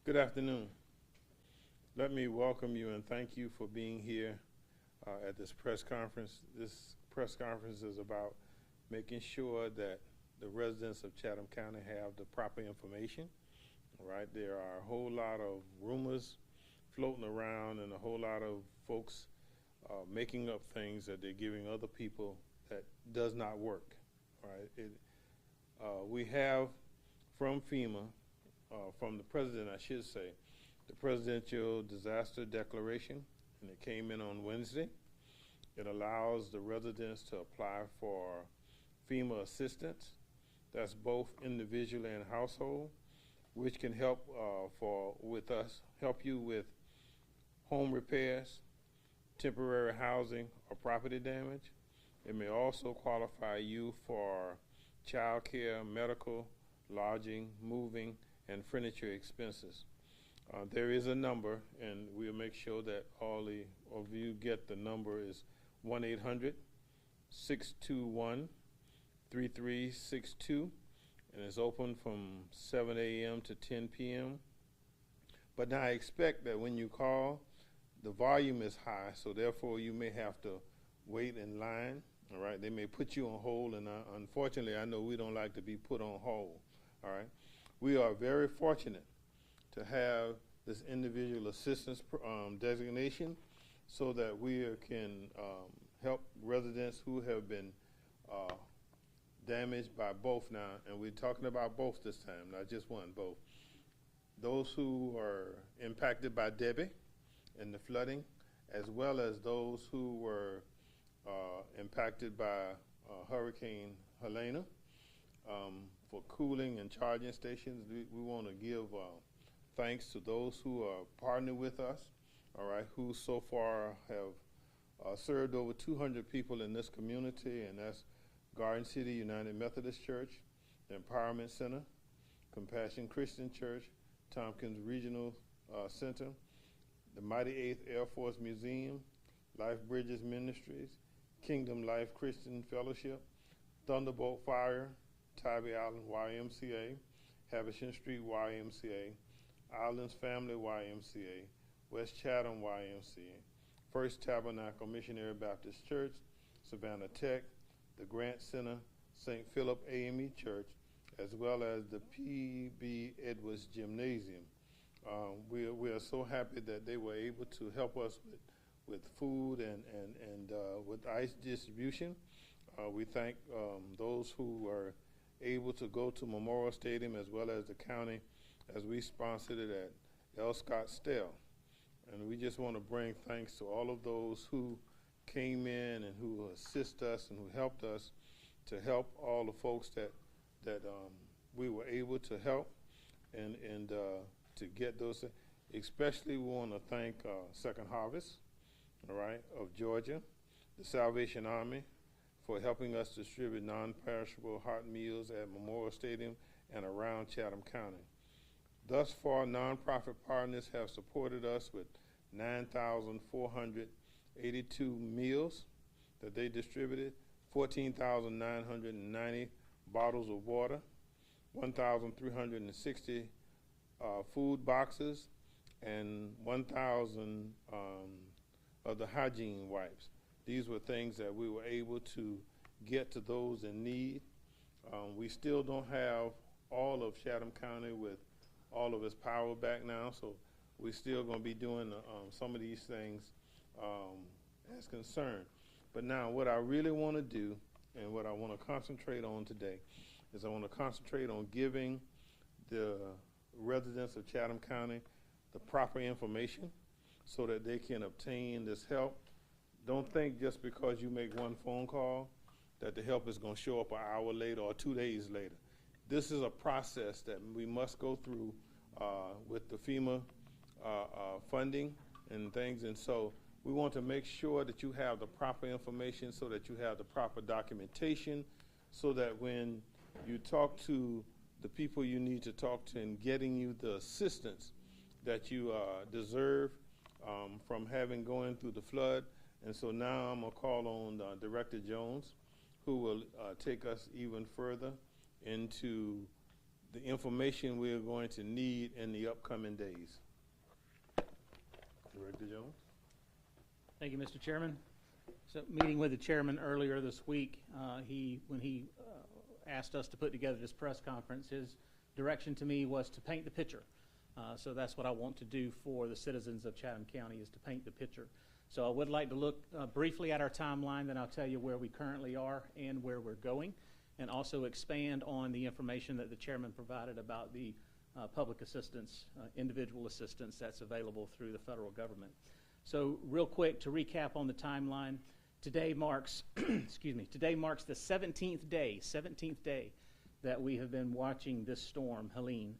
Good afternoon. Let me welcome you and thank you for being here at this press conference. This press conference is about making sure that the residents of Chatham County have the proper information. Right? There are a whole lot of rumors floating around and a whole lot of folks making up things that they're giving other people that does not work. Right? We have from FEMA, from the president, I should say, the Presidential Disaster Declaration, and it came in on Wednesday. It allows the residents to apply for FEMA assistance. That's both individually and household, which can help help you with home repairs, temporary housing, or property damage. It may also qualify you for child care, medical, lodging, moving, and furniture expenses. There is a number, and we'll make sure that all of you get the number. Is 1-800-621-3362, and it's open from 7 a.m. to 10 p.m. But now I expect that when you call, the volume is high, so therefore you may have to wait in line. All right, they may put you on hold, and unfortunately, I know we don't like to be put on hold. All right, we are very fortunate to have this individual assistance designation so that we can help residents who have been damaged by both now, and we're talking about both this time, not just one, both. Those who are impacted by Debbie and the flooding, as well as those who were impacted by Hurricane Helene. For cooling and charging stations, we want to give thanks to those who are partnering with us, all right, who so far have served over 200 people in this community, and that's Garden City United Methodist Church, the Empowerment Center, Compassion Christian Church, Tompkins Regional Center, the Mighty 8th Air Force Museum, Life Bridges Ministries, Kingdom Life Christian Fellowship, Thunderbolt Fire, Tybee Island YMCA, Havisham Street YMCA, Islands Family YMCA, West Chatham YMCA, First Tabernacle Missionary Baptist Church, Savannah Tech, the Grant Center, St. Philip AME Church, as well as the P.B. Edwards Gymnasium. We are so happy that they were able to help us with food and with ice distribution. We thank those who were able to go to Memorial Stadium, as well as the county, as we sponsored it at El Scottsdale. And we just want to bring thanks to all of those who came in and who assist us and who helped us to help all the folks that we were able to help and to get those. Especially we want to thank Second Harvest, all right, of Georgia, the Salvation Army, for helping us distribute non-perishable hot meals at Memorial Stadium and around Chatham County. Thus far, nonprofit partners have supported us with 9,482 meals that they distributed, 14,990 bottles of water, 1,360 food boxes, and 1,000 of the hygiene wipes. These were things that we were able to get to those in need. We still don't have all of Chatham County with all of its power back now, so we're still going to be doing some of these things as concerned. But now what I really want to do and what I want to concentrate on today is I want to concentrate on giving the residents of Chatham County the proper information so that they can obtain this help. Don't think just because you make one phone call that the help is going to show up an hour later or 2 days later. This is a process that we must go through with the FEMA funding and things, and so we want to make sure that you have the proper information so that you have the proper documentation so that when you talk to the people you need to talk to in getting you the assistance that you deserve from having going through the flood. And so now I'm going to call on Director Jones, who will take us even further into the information we are going to need in the upcoming days. Director Jones? Thank you, Mr. Chairman. So, meeting with the chairman earlier this week, when he asked us to put together this press conference, his direction to me was to paint the picture. So that's what I want to do for the citizens of Chatham County, is to paint the picture. So I would like to look briefly at our timeline, then I'll tell you where we currently are and where we're going, and also expand on the information that the chairman provided about the public assistance, individual assistance that's available through the federal government. So real quick, to recap on the timeline, today marks, today marks the 17th day that we have been watching this storm, Helene.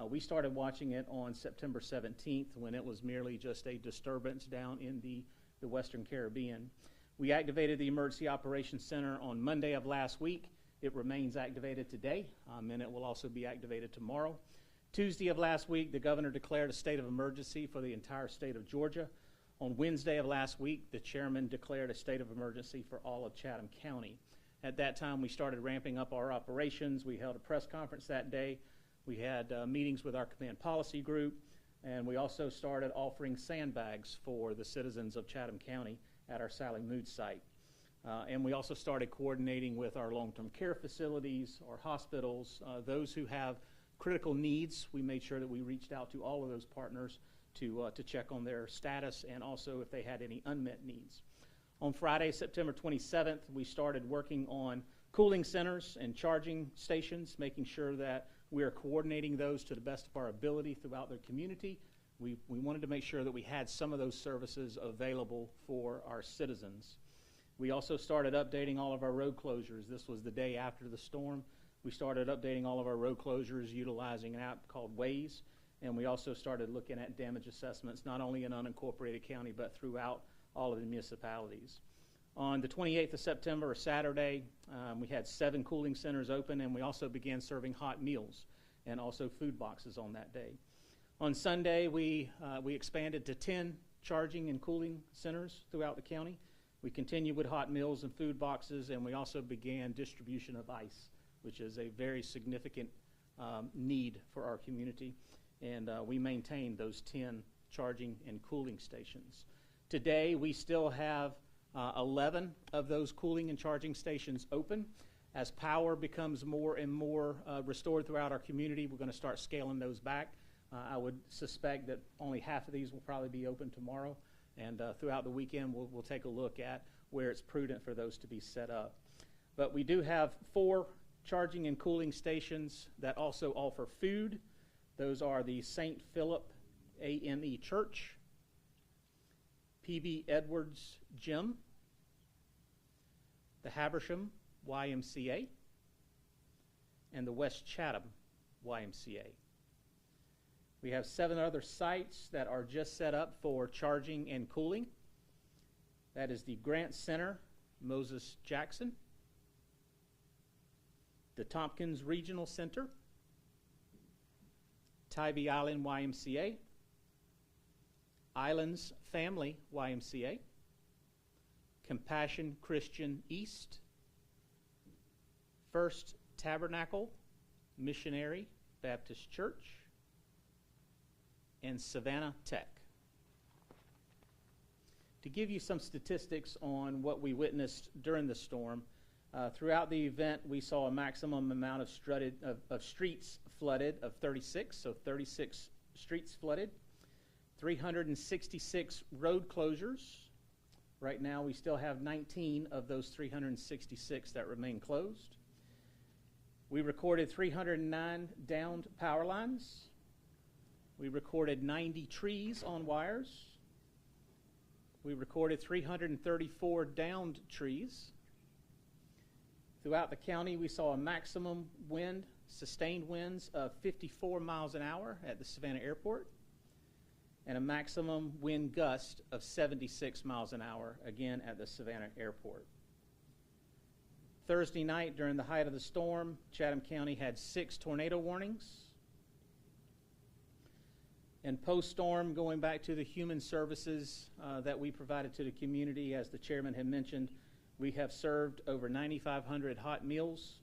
We started watching it on September 17th when it was merely just a disturbance down in the Western Caribbean. We activated the Emergency Operations Center on Monday of last week. It remains activated today, and it will also be activated tomorrow. Tuesday of last week, the governor declared a state of emergency for the entire state of Georgia. On Wednesday of last week, the chairman declared a state of emergency for all of Chatham County. At that time, we started ramping up our operations. We held a press conference that day. We had meetings with our command policy group, and we also started offering sandbags for the citizens of Chatham County at our Sally Mood site. And we also started coordinating with our long-term care facilities, our hospitals, those who have critical needs. We made sure that we reached out to all of those partners to check on their status and also if they had any unmet needs. On Friday, September 27th, we started working on cooling centers and charging stations, making sure that we are coordinating those to the best of our ability throughout their community. We wanted to make sure that we had some of those services available for our citizens. We also started updating all of our road closures. This was the day after the storm. We started updating all of our road closures utilizing an app called Waze, and we also started looking at damage assessments, not only in unincorporated county, but throughout all of the municipalities. On the 28th of September, or Saturday, we had 7 cooling centers open, and we also began serving hot meals and also food boxes on that day. On Sunday, we expanded to 10 charging and cooling centers throughout the county. We continued with hot meals and food boxes, and we also began distribution of ice, which is a very significant need for our community. And we maintained those 10 charging and cooling stations. Today, we still have 11 of those cooling and charging stations open. As power becomes more and more restored throughout our community, we're going to start scaling those back. I would suspect that only half of these will probably be open tomorrow, and throughout the weekend we'll take a look at where it's prudent for those to be set up. But we do have 4 charging and cooling stations that also offer food. Those are the St. Philip AME Church, P.B. Edwards Gym, the Habersham YMCA, and the West Chatham YMCA. We have 7 other sites that are just set up for charging and cooling. That is the Grant Center, Moses Jackson, the Tompkins Regional Center, Tybee Island YMCA, Islands Family YMCA, Compassion Christian East, First Tabernacle Missionary Baptist Church, and Savannah Tech. To give you some statistics on what we witnessed during the storm, throughout the event we saw a maximum amount of streets flooded of 36, so 36 streets flooded, 366 road closures. Right now we still have 19 of those 366 that remain closed. We recorded 309 downed power lines. We recorded 90 trees on wires. We recorded 334 downed trees. Throughout the county, we saw a maximum wind, sustained winds of 54 miles an hour at the Savannah Airport, and a maximum wind gust of 76 miles an hour, again at the Savannah Airport. Thursday night, during the height of the storm, Chatham County had 6 tornado warnings. And post-storm, going back to the human services that we provided to the community, as the chairman had mentioned, we have served over 9,500 hot meals.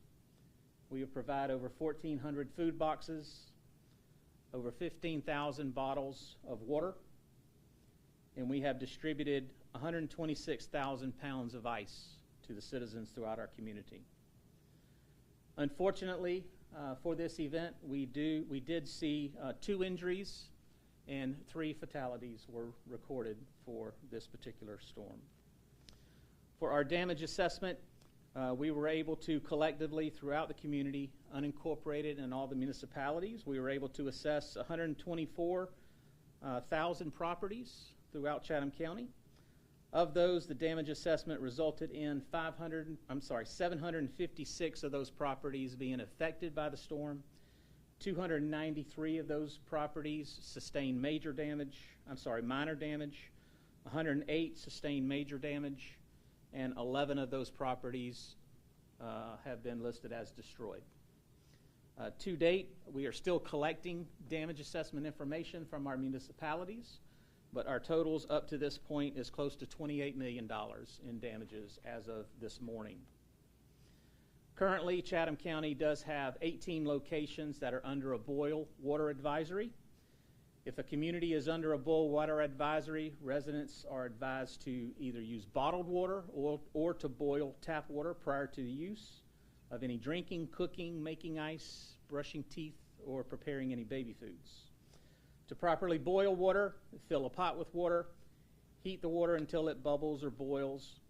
We have provided over 1,400 food boxes, over 15,000 bottles of water, and we have distributed 126,000 pounds of ice to the citizens throughout our community. Unfortunately, for this event, we did see 2 injuries and 3 fatalities were recorded for this particular storm. For our damage assessment, we were able to collectively throughout the community, unincorporated in all the municipalities, we were able to assess 124,000 properties throughout Chatham County. Of those, the damage assessment resulted in 756 of those properties being affected by the storm. 293 of those properties sustained minor damage. 108 sustained major damage, and 11 of those properties have been listed as destroyed. To date, we are still collecting damage assessment information from our municipalities, but our totals up to this point is close to $28 million in damages as of this morning. Currently, Chatham County does have 18 locations that are under a boil water advisory. If a community is under a boil water advisory, residents are advised to either use bottled water or to boil tap water prior to the use of any drinking, cooking, making ice, brushing teeth, or preparing any baby foods. To properly boil water, fill a pot with water, heat the water until it bubbles or boils.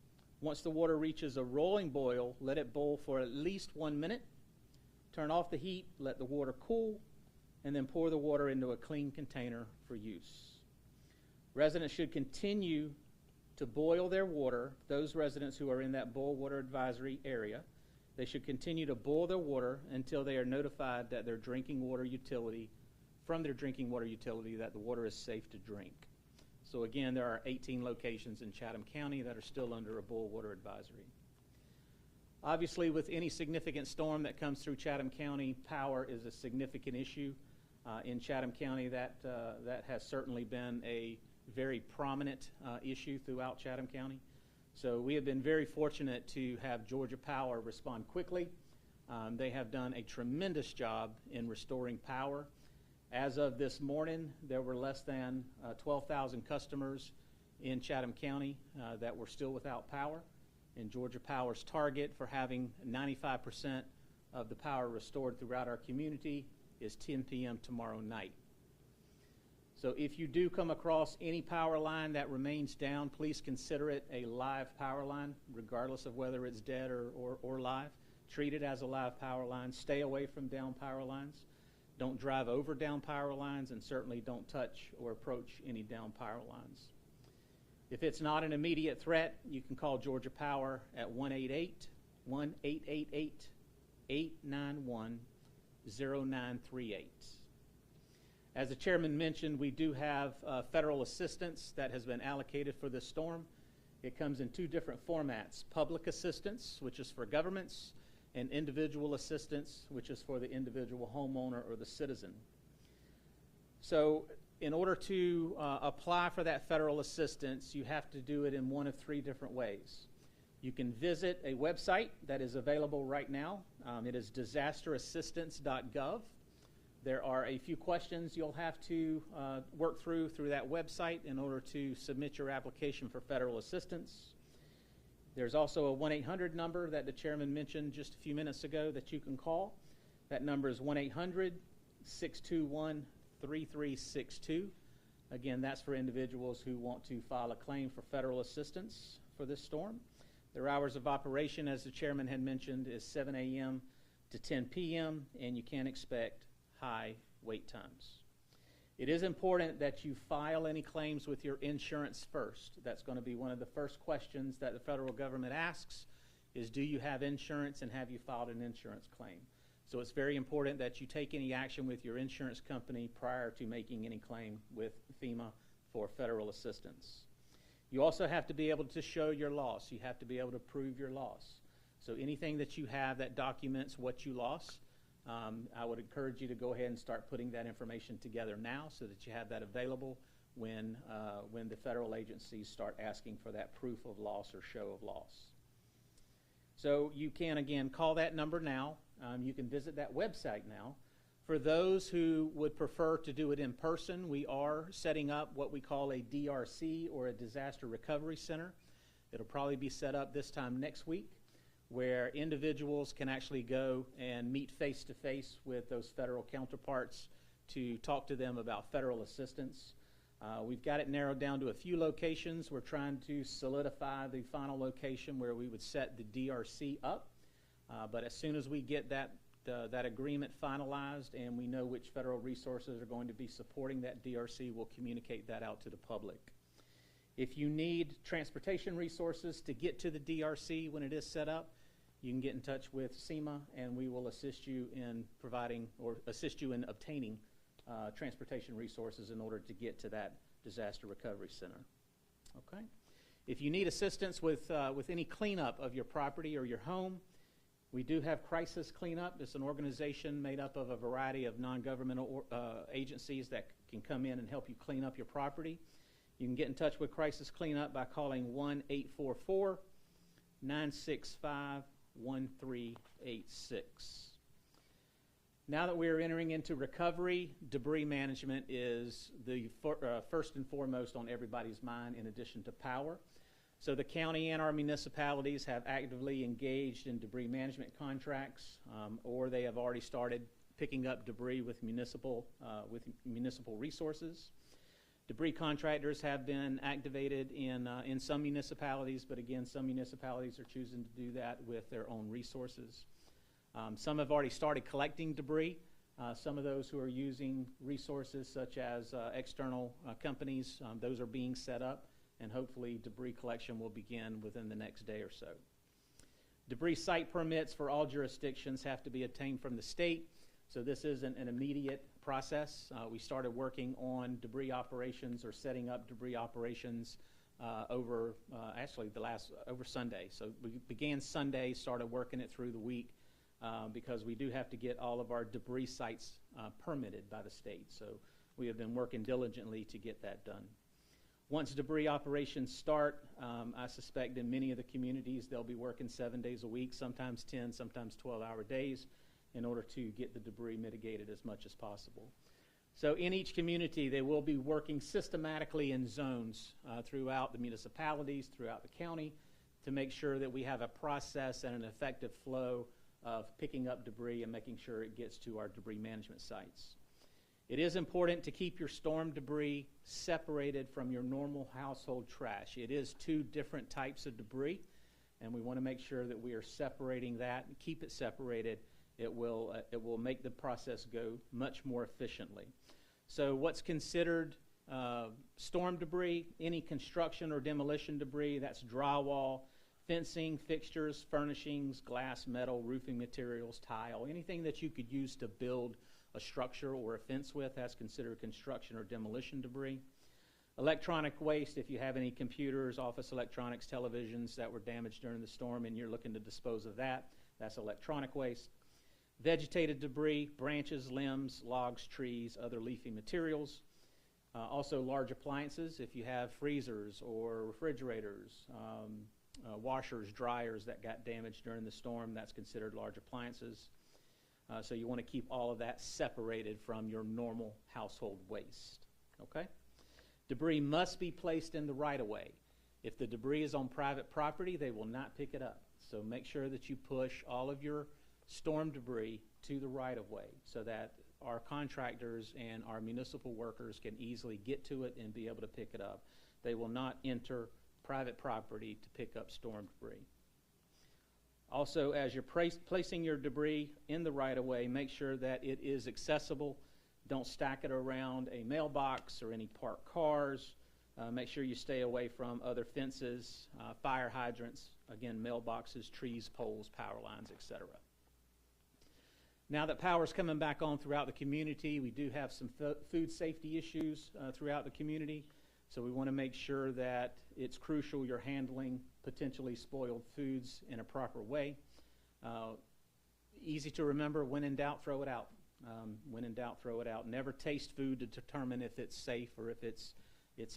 Once the water reaches a rolling boil, let it boil for at least 1 minute. Turn off the heat, let the water cool, and then pour the water into a clean container for use. Residents should continue to boil their water. Those residents who are in that boil water advisory area, they should continue to boil their water until they are notified that their drinking water utility that the water is safe to drink. So again, there are 18 locations in Chatham County that are still under a boil water advisory. Obviously, with any significant storm that comes through Chatham County, power is a significant issue. In Chatham County, that has certainly been a very prominent issue throughout Chatham County. So we have been very fortunate to have Georgia Power respond quickly. They have done a tremendous job in restoring power. As of this morning, there were less than 12,000 customers in Chatham County that were still without power. And Georgia Power's target for having 95% of the power restored throughout our community is 10 p.m. tomorrow night. So if you do come across any power line that remains down, please consider it a live power line, regardless of whether it's dead or live. Treat it as a live power line. Stay away from down power lines. Don't drive over down power lines, and certainly don't touch or approach any down power lines. If it's not an immediate threat, you can call Georgia Power at 1-888-891-0938. As the chairman mentioned, we do have federal assistance that has been allocated for this storm. It comes in 2 different formats: public assistance, which is for governments, and individual assistance, which is for the individual homeowner or the citizen. So in order to apply for that federal assistance, you have to do it in one of 3 different ways. You can visit a website that is available right now. It is disasterassistance.gov. There are a few questions you'll have to work through that website in order to submit your application for federal assistance. There's also a 1-800 number that the chairman mentioned just a few minutes ago that you can call. That number is 1-800-621-3362. Again, that's for individuals who want to file a claim for federal assistance for this storm. Their hours of operation, as the chairman had mentioned, is 7 a.m. to 10 p.m., and you can expect high wait times. It is important that you file any claims with your insurance first. That's going to be one of the first questions that the federal government asks is, do you have insurance and have you filed an insurance claim? So it's very important that you take any action with your insurance company prior to making any claim with FEMA for federal assistance. You also have to be able to show your loss. You have to be able to prove your loss. So anything that you have that documents what you lost, I would encourage you to go ahead and start putting that information together now so that you have that available when the federal agencies start asking for that proof of loss or show of loss. So you can, again, call that number now. you can visit that website now. For those who would prefer to do it in person, we are setting up what we call a DRC, or a Disaster Recovery Center. It'll probably be set up this time next week, where individuals can actually go and meet face-to-face with those federal counterparts to talk to them about federal assistance. We've got it narrowed down to a few locations. We're trying to solidify the final location where we would set the DRC up. But as soon as we get that agreement finalized and we know which federal resources are going to be supporting that DRC, we'll communicate that out to the public. If you need transportation resources to get to the DRC when it is set up, you can get in touch with SEMA, and we will assist you in providing, or assist you in obtaining transportation resources in order to get to that disaster recovery center. Okay. If you need assistance with any cleanup of your property or your home, we do have Crisis Cleanup. It's an organization made up of a variety of non-governmental agencies that can come in and help you clean up your property. You can get in touch with Crisis Cleanup by calling 1-844-965-1386. Now that we are entering into recovery, debris management is the first and foremost on everybody's mind, in addition to power. So the county and our municipalities have actively engaged in debris management contracts, or they have already started picking up debris with municipal resources. Debris contractors have been activated in some municipalities, but again, some municipalities are choosing to do that with their own resources. Some have already started collecting debris. Some of those who are using resources such as external companies, those are being set up, and hopefully debris collection will begin within the next day or so. Debris site permits for all jurisdictions have to be obtained from the state, so this isn't an immediate process. We started working on debris operations, or setting up debris operations over Sunday. So we began Sunday, started working it through the week, because we do have to get all of our debris sites permitted by the state. So we have been working diligently to get that done. Once debris operations start, I suspect in many of the communities they'll be working 7 days a week, sometimes 10, sometimes 12-hour days, in order to get the debris mitigated as much as possible. So in each community, they will be working systematically in zones throughout the municipalities, throughout the county, to make sure that we have a process and an effective flow of picking up debris and making sure it gets to our debris management sites. It is important to keep your storm debris separated from your normal household trash. It is two different types of debris, and we want to make sure that we are separating that and keep it separated. It will make the process go much more efficiently. So what's considered storm debris? Any construction or demolition debris, that's drywall, fencing, fixtures, furnishings, glass, metal, roofing materials, tile, anything that you could use to build a structure or a fence with, that's considered construction or demolition debris. Electronic waste, if you have any computers, office electronics, televisions that were damaged during the storm and you're looking to dispose of that, that's electronic waste. Vegetated debris, branches, limbs, logs, trees, other leafy materials. Also large appliances, if you have freezers or refrigerators, washers, dryers that got damaged during the storm, that's considered large appliances. So you want to keep all of that separated from your normal household waste. Okay? Debris must be placed in the right-of-way. If the debris is on private property, they will not pick it up. So make sure that you push all of your storm debris to the right-of-way so that our contractors and our municipal workers can easily get to it and be able to pick it up. They will not enter private property to pick up storm debris. Also, as you're placing your debris in the right-of-way, make sure that it is accessible. Don't stack it around a mailbox or any parked cars. Make sure you stay away from other fences, fire hydrants, again, mailboxes, trees, poles, power lines, etc. Now that power's coming back on throughout the community, we do have some food safety issues throughout the community. So we want to make sure that it's crucial you're handling potentially spoiled foods in a proper way. Easy to remember, when in doubt, throw it out. When in doubt, throw it out. Never taste food to determine if it's safe or if it's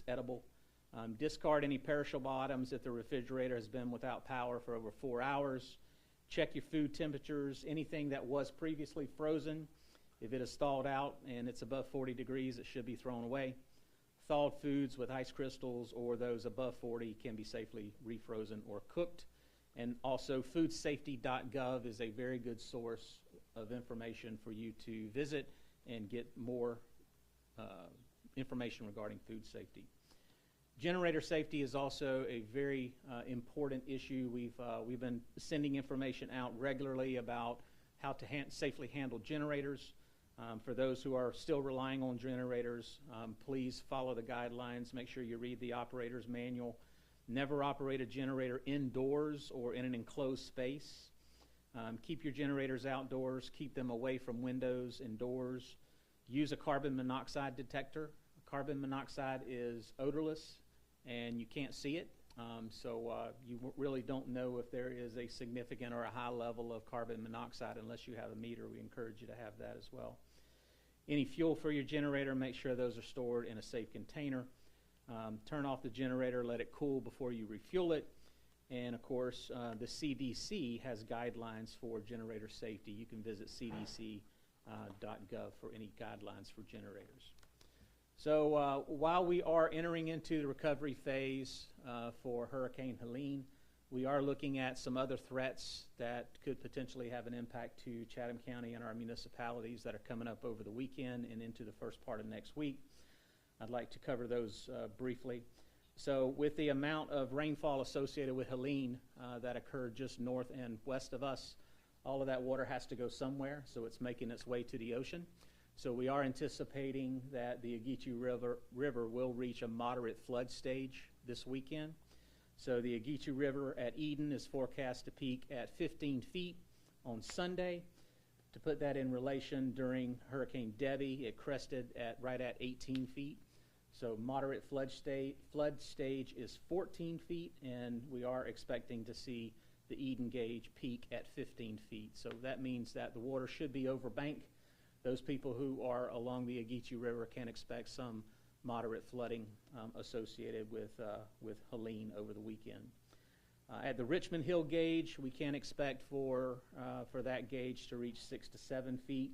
edible. Discard any perishable items if the refrigerator has been without power for over 4 hours. Check your food temperatures. Anything that was previously frozen, if it is thawed out and it's above 40 degrees, it should be thrown away. Thawed foods with ice crystals or those above 40 can be safely refrozen or cooked. And also, foodsafety.gov is a very good source of information for you to visit and get more information regarding food safety. Generator safety is also a very important issue. We've been sending information out regularly about how to safely handle generators. For those who are still relying on generators, please follow the guidelines. Make sure you read the operator's manual. Never operate a generator indoors or in an enclosed space. Keep your generators outdoors. Keep them away from windows and doors. Use a carbon monoxide detector. Carbon monoxide is odorless and you can't see it. So you really don't know if there is a significant or a high level of carbon monoxide unless you have a meter. We encourage you to have that as well. Any fuel for your generator, make sure those are stored in a safe container. Turn off the generator, let it cool before you refuel it. And of course, the CDC has guidelines for generator safety. You can visit cdc.gov for any guidelines for generators. So while we are entering into the recovery phase for Hurricane Helene, we are looking at some other threats that could potentially have an impact to Chatham County and our municipalities that are coming up over the weekend and into the first part of next week. I'd like to cover those briefly. So with the amount of rainfall associated with Helene that occurred just north and west of us, all of that water has to go somewhere, so it's making its way to the ocean. So we are anticipating that the Ageechee River will reach a moderate flood stage this weekend. So the Ageechee River at Eden is forecast to peak at 15 feet on Sunday. To put that in relation, during Hurricane Debbie, it crested right at 18 feet. So moderate flood stage is 14 feet, and we are expecting to see the Eden gauge peak at 15 feet. So that means that the water should be over bank. Those people who are along the Ageechee River can expect some moderate flooding associated with Helene over the weekend. At the Richmond Hill gauge, we can expect for that gauge to reach 6 to 7 feet,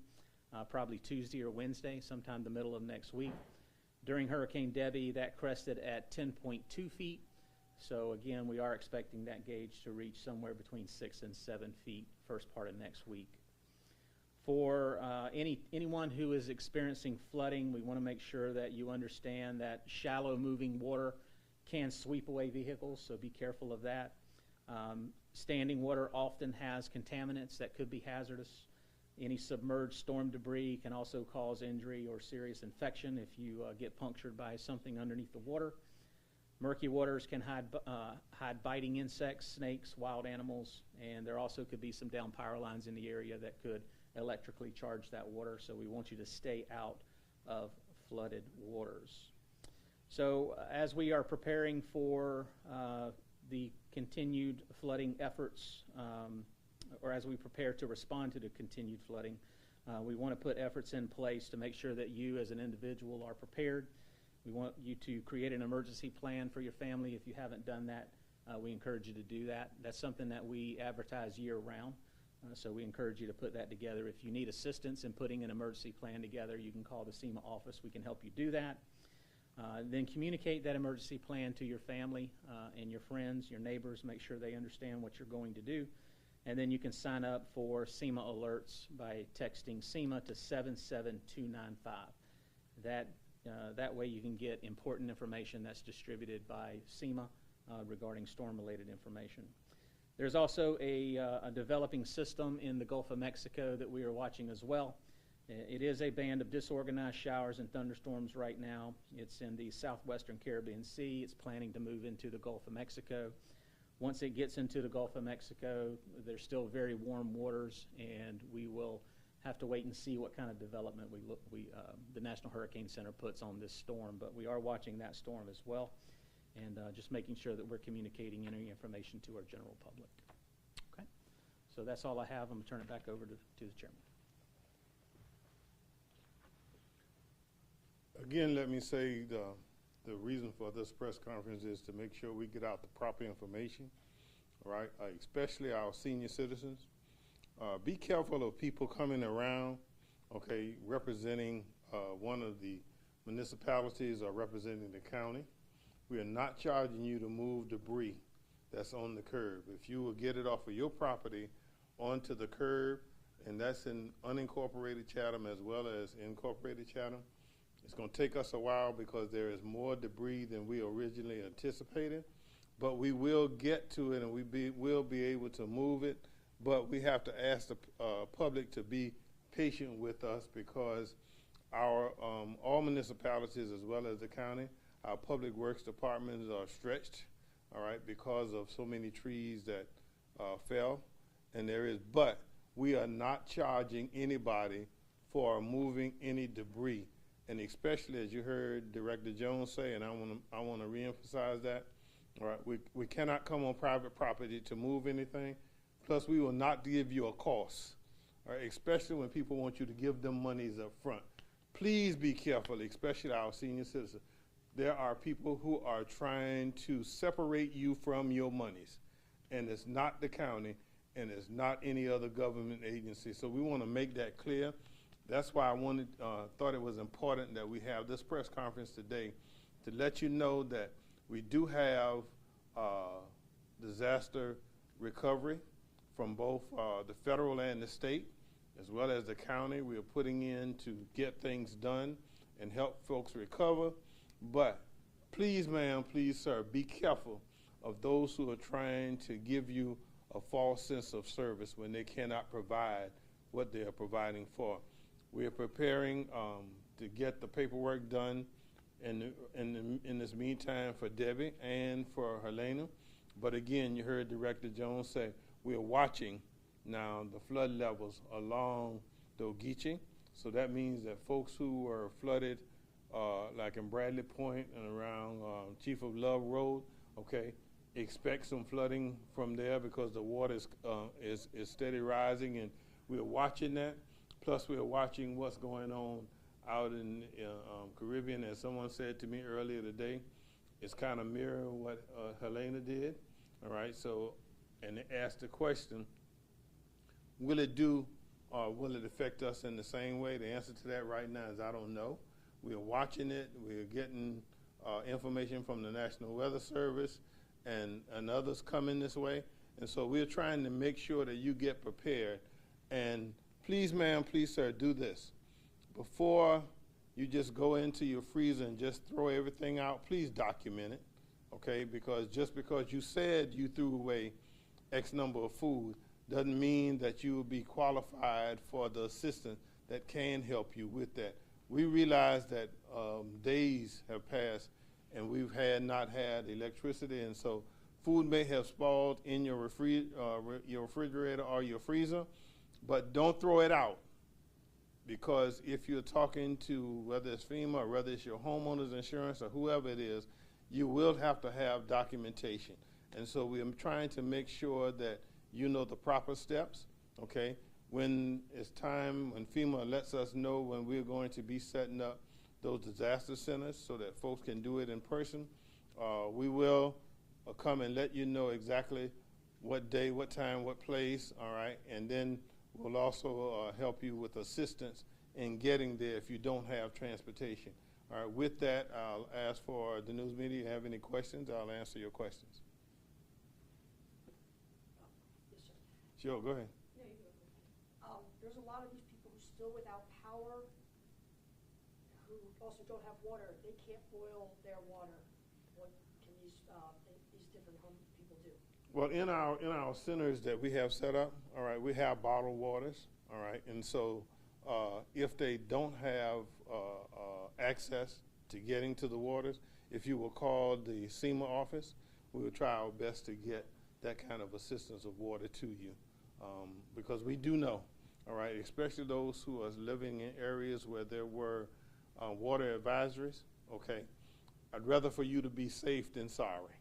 probably Tuesday or Wednesday, sometime the middle of next week. During Hurricane Debbie, that crested at 10.2 feet. So again, we are expecting that gauge to reach somewhere between 6 and 7 feet first part of next week. For anyone who is experiencing flooding, we want to make sure that you understand that shallow moving water can sweep away vehicles, so be careful of that. Standing water often has contaminants that could be hazardous. Any submerged storm debris can also cause injury or serious infection if you get punctured by something underneath the water. Murky waters can hide biting insects, snakes, wild animals, and there also could be some down power lines in the area that could electrically charge that water, so we want you to stay out of flooded waters. So as we are preparing for the continued flooding efforts, or as we prepare to respond to the continued flooding, we want to put efforts in place to make sure that you as an individual are prepared. We want you to create an emergency plan for your family. If you haven't done that, we encourage you to do that. That's something that we advertise year-round. So we encourage you to put that together. If you need assistance in putting an emergency plan together, you can call the SEMA office. We can help you do that. Then communicate that emergency plan to your family and your friends, your neighbors. Make sure they understand what you're going to do. And then you can sign up for SEMA alerts by texting SEMA to 77295. That way you can get important information that's distributed by SEMA regarding storm-related information. There's also a developing system in the Gulf of Mexico that we are watching as well. It is a band of disorganized showers and thunderstorms right now. It's in the southwestern Caribbean Sea. It's planning to move into the Gulf of Mexico. Once it gets into the Gulf of Mexico, there's still very warm waters, and we will have to wait and see what kind of development the National Hurricane Center puts on this storm. But we are watching that storm as well, and just making sure that we're communicating any information to our general public. Okay, so that's all I have. I'm going to turn it back over to the chairman. Again, let me say the reason for this press conference is to make sure we get out the proper information all right, especially our senior citizens. Be careful of people coming around, okay, representing one of the municipalities or representing the county. We are not charging you to move debris that's on the curb. If you will get it off of your property onto the curb, and that's in unincorporated Chatham as well as incorporated Chatham, it's going to take us a while because there is more debris than we originally anticipated, but we will get to it and will be able to move it, but we have to ask the public to be patient with us because our all municipalities as well as the county, our public works departments are stretched, all right, because of so many trees that fell, but we are not charging anybody for moving any debris. And especially as you heard Director Jones say, and I want to reemphasize that, all right, we cannot come on private property to move anything, plus we will not give you a cost, all right, especially when people want you to give them monies up front. Please be careful, especially our senior citizens. There are people who are trying to separate you from your monies, and it's not the county, and it's not any other government agency. So we want to make that clear. That's why I thought it was important that we have this press conference today to let you know that we do have disaster recovery from both the federal and the state, as well as the county. We are putting in to get things done and help folks recover. But please, ma'am, please, sir, be careful of those who are trying to give you a false sense of service when they cannot provide what they are providing for. We are preparing to get the paperwork done in this meantime for Debbie and for Helene. But again, you heard Director Jones say we are watching now the flood levels along the Ogeechee. So that means that folks who were flooded like in Bradley Point and around Chief of Love Road, okay, expect some flooding from there because the water is steady rising, and we're watching that. Plus, we're watching what's going on out in Caribbean. As someone said to me earlier today, it's kind of mirroring what Helene did, all right? So, and they asked the question, will it affect us in the same way? The answer to that right now is I don't know. We are watching it. We are getting information from the National Weather Service and others coming this way. And so we're trying to make sure that you get prepared. And please, ma'am, please, sir, do this. Before you just go into your freezer and just throw everything out, please document it, okay? Because just because you said you threw away X number of food doesn't mean that you will be qualified for the assistance that can help you with that. We realize that days have passed and we've not had electricity, and so food may have spoiled in your refrigerator or your freezer, but don't throw it out, because if you're talking to, whether it's FEMA or whether it's your homeowner's insurance or whoever it is, you will have to have documentation. And so we're trying to make sure that you know the proper steps, okay? When it's time, when FEMA lets us know when we're going to be setting up those disaster centers so that folks can do it in person, we will come and let you know exactly what day, what time, what place, all right? And then we'll also help you with assistance in getting there if you don't have transportation. All right, with that, I'll ask for the news media. If you have any questions, I'll answer your questions. Yes, sir. Sure, go ahead. Yeah, you go. There's a lot of these people who are still without power, who also don't have water. They can't boil their water. What can these different home people do? Well, in our centers that we have set up, all right, we have bottled waters, all right, and so if they don't have access to getting to the waters, if you will call the SEMA office, we will try our best to get that kind of assistance of water to you, because we do know, all right, especially those who are living in areas where there were water advisories, okay, I'd rather for you to be safe than sorry.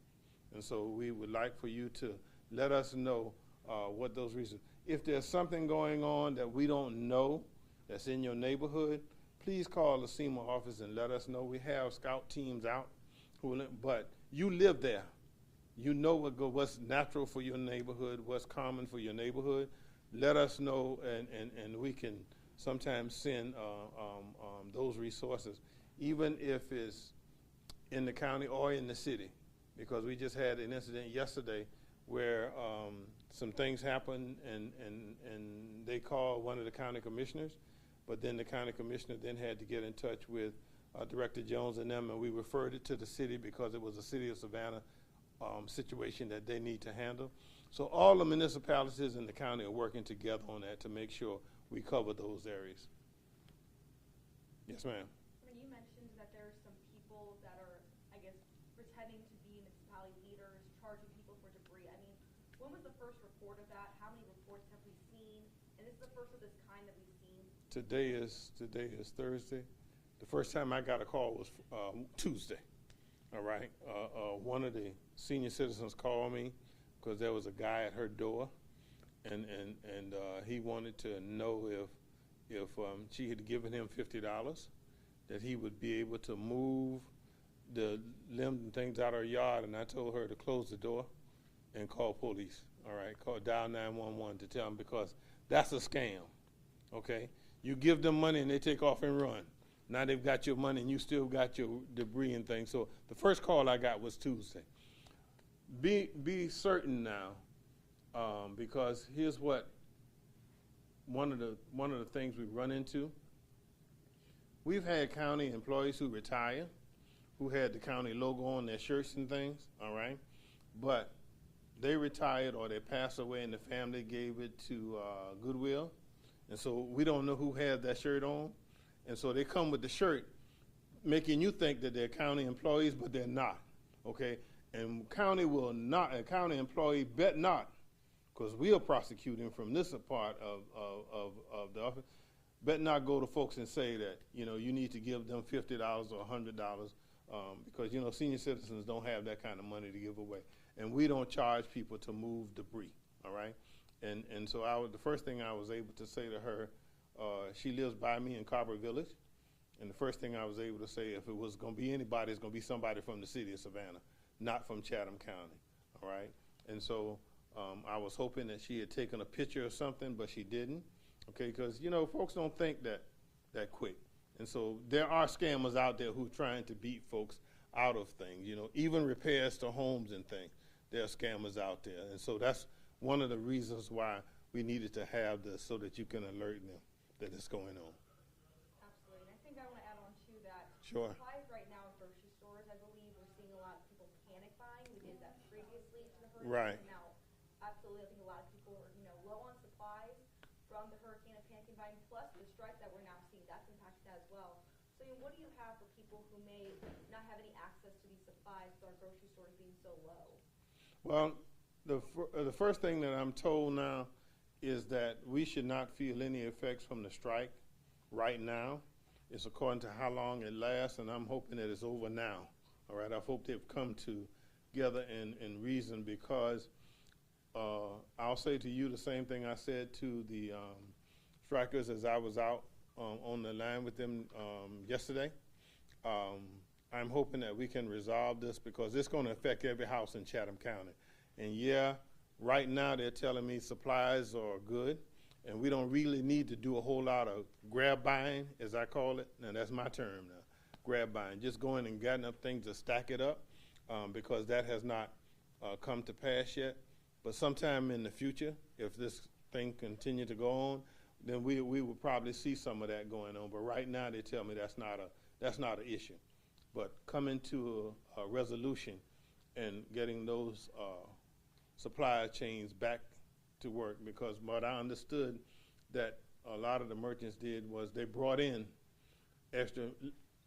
And so we would like for you to let us know what those reasons. If there's something going on that we don't know that's in your neighborhood, please call the SEMA office and let us know. We have scout teams out, but you live there. you know what's natural for your neighborhood, what's common for your neighborhood, let us know, and we can sometimes send those resources, even if it's in the county or in the city, because we just had an incident yesterday where some things happened, and they called one of the county commissioners, but then the county commissioner then had to get in touch with Director Jones and them, and we referred it to the city because it was a city of Savannah situation that they need to handle. So all the municipalities in the county are working together on that to make sure we cover those areas. Yes, ma'am. I mean, you mentioned that there are some people that are, I guess, pretending to be municipality leaders, charging people for debris. I mean, when was the first report of that? How many reports have we seen? And this is the first of this kind that we've seen. Today is Thursday. The first time I got a call was Tuesday. All right. One of the senior citizens called me because there was a guy at her door, and he wanted to know if she had given him $50, that he would be able to move the limbs and things out of her yard. And I told her to close the door and call police. All right, dial 911 to tell them, because that's a scam. Okay, you give them money and they take off and run. Now they've got your money and you still got your debris and things. So the first call I got was Tuesday. Be certain now, because here's what one of the things we run into. We've had county employees who retire, who had the county logo on their shirts and things. All right, but they retired or they passed away and the family gave it to Goodwill, and so we don't know who had that shirt on. And so they come with the shirt, making you think that they're county employees, but they're not, okay? And county will not, a county employee bet not, because we are prosecuting from this part of the office, bet not go to folks and say that, you know, you need to give them $50 or $100, because, you know, senior citizens don't have that kind of money to give away. And we don't charge people to move debris, all right? And so the first thing I was able to say to her, she lives by me in Carver Village, and the first thing I was able to say, if it was going to be anybody, it's going to be somebody from the city of Savannah, not from Chatham County, all right? And so I was hoping that she had taken a picture or something, but she didn't, okay? Because, you know, folks don't think that quick. And so there are scammers out there who are trying to beat folks out of things, you know, even repairs to homes and things. There are scammers out there. And so that's one of the reasons why we needed to have this, so that you can alert them that it's going on. Absolutely. And I think I want to add on to that. Sure. Supplies right now in grocery stores, I believe we're seeing a lot of people panic buying. We did that previously to the hurricane. Right. And now, absolutely, I think a lot of people are, you know, low on supplies from the hurricane and panicking buying, plus the strike that we're now seeing, that's impacted that as well. So, what do you have for people who may not have any access to these supplies with our grocery stores being so low? Well, the first thing that I'm told now is that we should not feel any effects from the strike right now. It's according to how long it lasts, and I'm hoping that it's over now. All right, I hope they've come together in reason, because I'll say to you the same thing I said to the strikers as I was out on the line with them yesterday. I'm hoping that we can resolve this, because it's going to affect every house in Chatham County. And yeah, right now they're telling me supplies are good, and we don't really need to do a whole lot of grab buying, as I call it. Now that's my term now, grab buying. Just going and getting up things to stack it up, because that has not come to pass yet. But sometime in the future, if this thing continue to go on, then we will probably see some of that going on. But right now they tell me that's not an issue. But coming to a resolution and getting those supply chains back to work, because what I understood that a lot of the merchants did was they brought in extra,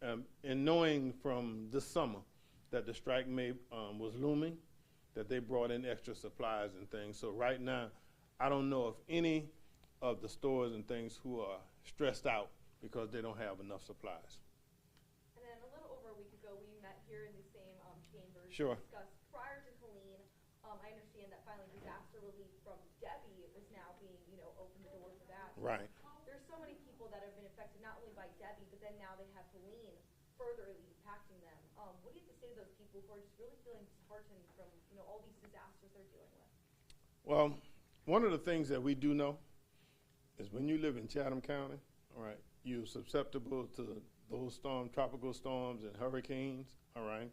and knowing from this summer that the strike was looming, that they brought in extra supplies and things. So right now, I don't know of any of the stores and things who are stressed out because they don't have enough supplies. And then a little over a week ago, we met here in the same chambers Sure. to discuss prior to Helene. I understand that finally disaster relief from Debbie is now being, you know, open the door for that. Right. There's so many people that have been affected not only by Debbie, but then now they have Helene further impacting them. What do you have to say to those people who are just really feeling disheartened from, all these disasters they're dealing with? Well, one of the things that we do know is when you live in Chatham County, all right, you're susceptible to those tropical storms and hurricanes, all right,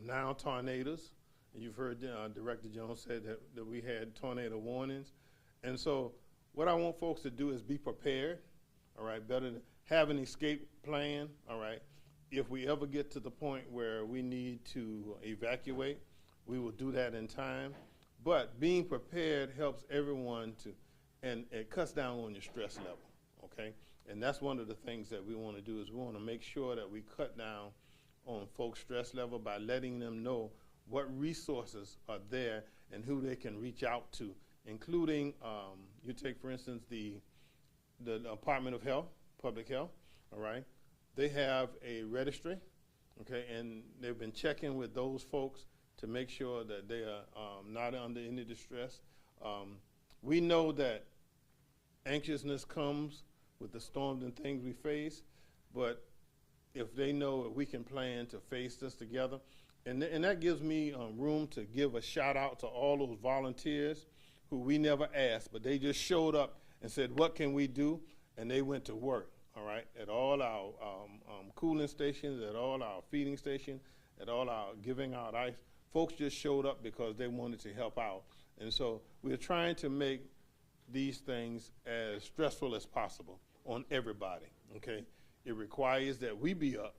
now tornadoes. You've heard Director Jones said that we had tornado warnings. And so what I want folks to do is be prepared, all right, better to have an escape plan, all right. If we ever get to the point where we need to evacuate, we will do that in time. But being prepared helps everyone and it cuts down on your stress level, okay? And that's one of the things that we want to do is we want to make sure that we cut down on folks' stress level by letting them know what resources are there and who they can reach out to, including, you take, for instance, the Department of Health, Public Health, all right? They have a registry, okay, and they've been checking with those folks to make sure that they are not under any distress. We know that anxiousness comes with the storms and things we face, but if they know that we can plan to face this together, and that gives me room to give a shout out to all those volunteers who we never asked, but they just showed up and said, what can we do? And they went to work, all right, at all our cooling stations, at all our feeding stations, at all our giving out ice. Folks just showed up because they wanted to help out. And so we're trying to make these things as stressful as possible on everybody, okay? It requires that we be up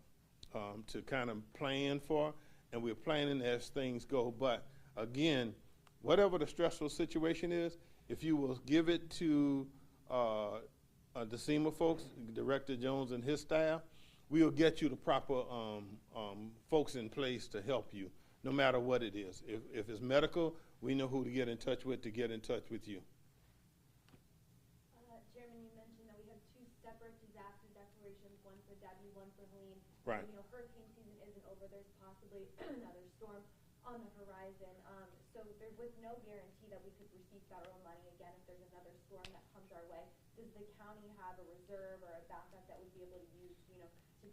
to kind of plan for, and we're planning as things go. But again, whatever the stressful situation is, if you will give it to the SEMA folks, Director Jones and his staff, we will get you the proper folks in place to help you, no matter what it is. If it's medical, we know who to get in touch with you. Chairman, you mentioned that we have two separate disaster declarations, one for Debbie, one for Helene. Right. Hurricane season isn't over. There's possibly another storm on the horizon. So there was no guarantee that we could receive federal money again if there's another storm that comes our way. Does the county have a reserve or a backup that we'd be able to use, to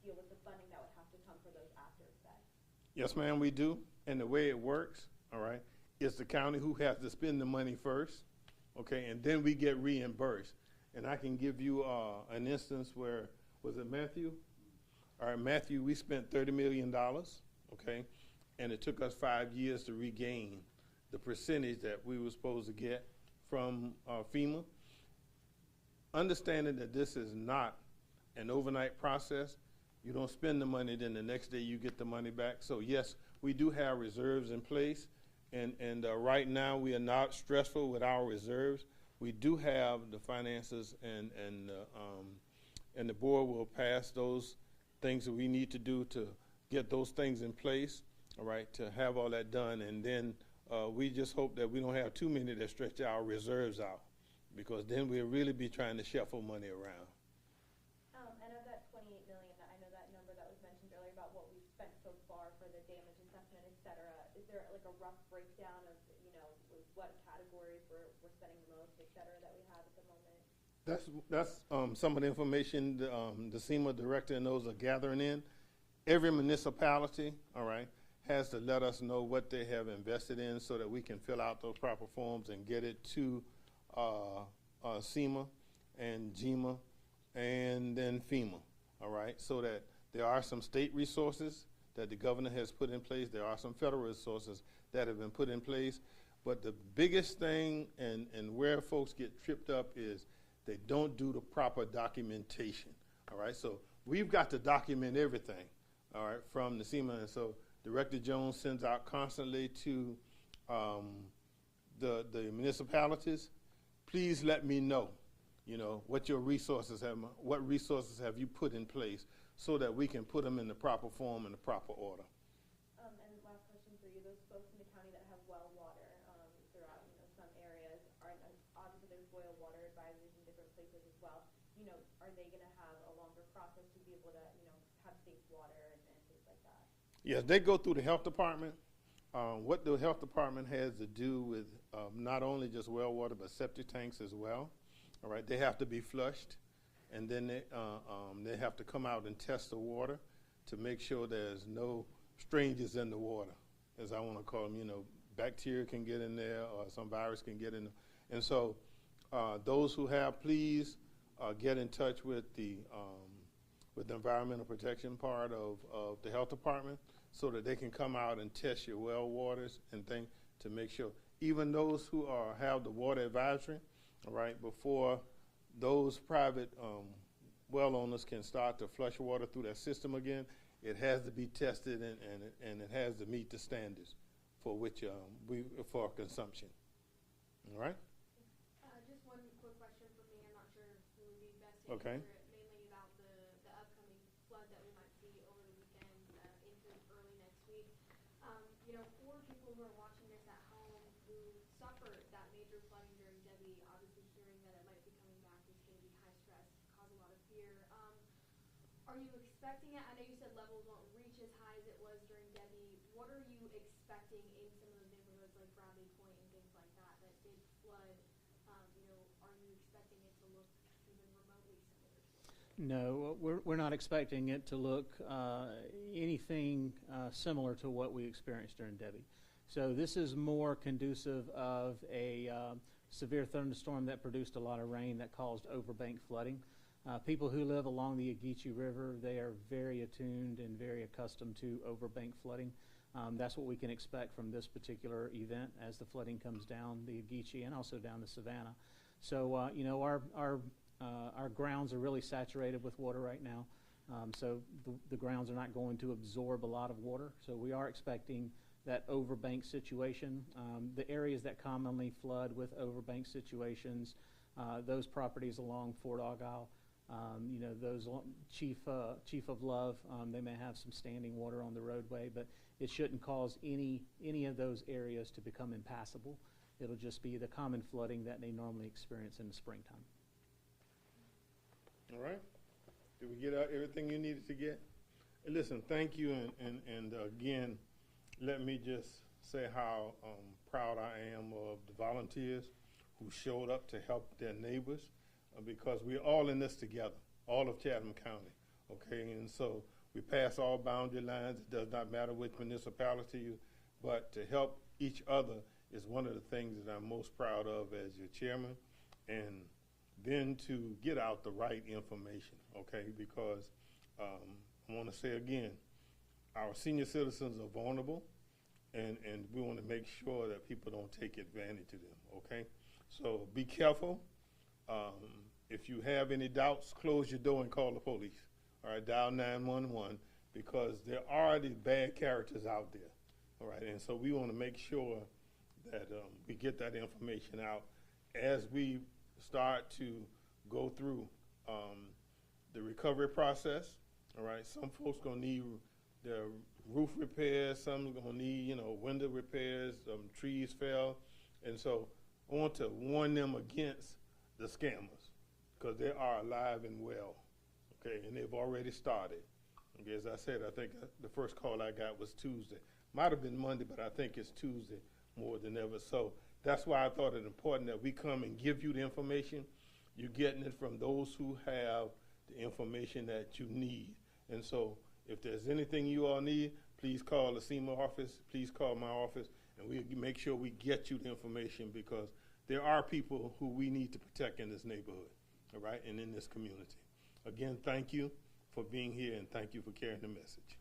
deal with the funding that would have to come for those after effects? Yes, ma'am, we do. And the way it works, all right, it's the county who has to spend the money first, okay, and then we get reimbursed. And I can give you an instance where, was it Matthew? All right, Matthew, we spent $30 million, okay, and it took us 5 years to regain the percentage that we were supposed to get from FEMA. Understanding that this is not an overnight process, you don't spend the money, then the next day you get the money back. So yes, we do have reserves in place, and right now we are not stressful with our reserves. We do have the finances, and the board will pass those things that we need to do to get those things in place, all right, to have all that done. And then we just hope that we don't have too many that stretch our reserves out, because then we'll really be trying to shuffle money around. And of that $28 million, I know that number that was mentioned earlier about what we've spent so far for the damage assessment, et cetera. Is there like a rough breakdown of, what categories we're spending the most, et cetera, that we have at the moment? That's some of the information the SEMA director and those are gathering in. Every municipality, all right, has to let us know what they have invested in so that we can fill out those proper forms and get it to SEMA and GEMA and then FEMA, all right, so that there are some state resources that the governor has put in place. There are some federal resources that have been put in place. But the biggest thing and where folks get tripped up is they don't do the proper documentation, all right? So we've got to document everything, all right, from the SEMA. And so Director Jones sends out constantly to the municipalities, please let me know, what your resources have, what resources have you put in place so that we can put them in the proper form and the proper order. And last question for you, those folks in the county that have well water throughout, some areas, obviously there's boil water advisories in different places as well. Are they going to have a longer process to be able to, have safe water and things like that? Yes, they go through the health department. What the health department has to do with not only just well water, but septic tanks as well. All right, they have to be flushed, and then they have to come out and test the water to make sure there's no strangers in the water, as I want to call them. You know, bacteria can get in there or some virus can get in there. And so those who have, please get in touch with the environmental protection part of the health department so that they can come out and test your well waters and things to make sure. Even those who have the water advisory, all right, before those private well owners can start to flush water through that system again, it has to be tested and it has to meet the standards for which for consumption. All right? Just one quick question for me. I'm not sure who would be best to Okay. answer it, mainly about the upcoming flood that we might see over the weekend into early next week. You know, for people who are watching this at home who suffered that major flooding during Debbie, obviously hearing that it might be coming back is going to be high stress, cause a lot of fear. Are you expecting it? I know you said levels won't reach as high as it was during Debbie. What are you expecting in some of those neighborhoods like Bradley Point and things like that that did flood? You know, are you expecting it to look even remotely similar to what? No, we're not expecting it to look anything similar to what we experienced during Debbie. So this is more conducive of a severe thunderstorm that produced a lot of rain that caused overbank flooding. People who live along the Ogeechee River, they are very attuned and very accustomed to overbank flooding. That's what we can expect from this particular event as the flooding comes down the Ogeechee and also down the Savannah. So, you know, our grounds are really saturated with water right now. So the grounds are not going to absorb a lot of water. So we are expecting that overbank situation. The areas that commonly flood with overbank situations, those properties along Fort Argyle, you know, those Chief of Love, they may have some standing water on the roadway, but it shouldn't cause any of those areas to become impassable. It'll just be the common flooding that they normally experience in the springtime. All right? Did we get out everything you needed to get? And listen, thank you, and again, let me just say how proud I am of the volunteers who showed up to help their neighbors, because we're all in this together, all of Chatham County, okay? And so we pass all boundary lines. It does not matter which municipality you, but to help each other is one of the things that I'm most proud of as your chairman, and then to get out the right information, okay? Because I want to say again, our senior citizens are vulnerable, and we want to make sure that people don't take advantage of them, okay? So be careful. If you have any doubts, close your door and call the police. All right, dial 911, because there are these bad characters out there. All right, and so we want to make sure that we get that information out as we start to go through the recovery process. All right, some folks gonna need their roof repairs, some gonna need, you know, window repairs, trees fell, and so I want to warn them against the scammers, because they are alive and well, okay, and they've already started. Okay, as I said, I think the first call I got was Tuesday. Might have been Monday, but I think it's Tuesday more than ever. So that's why I thought it important that we come and give you the information. You're getting it from those who have the information that you need. And so if there's anything you all need, please call the SEMA office, please call my office, and we make sure we get you the information, because there are people who we need to protect in this neighborhood, all right, and in this community. Again, thank you for being here, and thank you for carrying the message.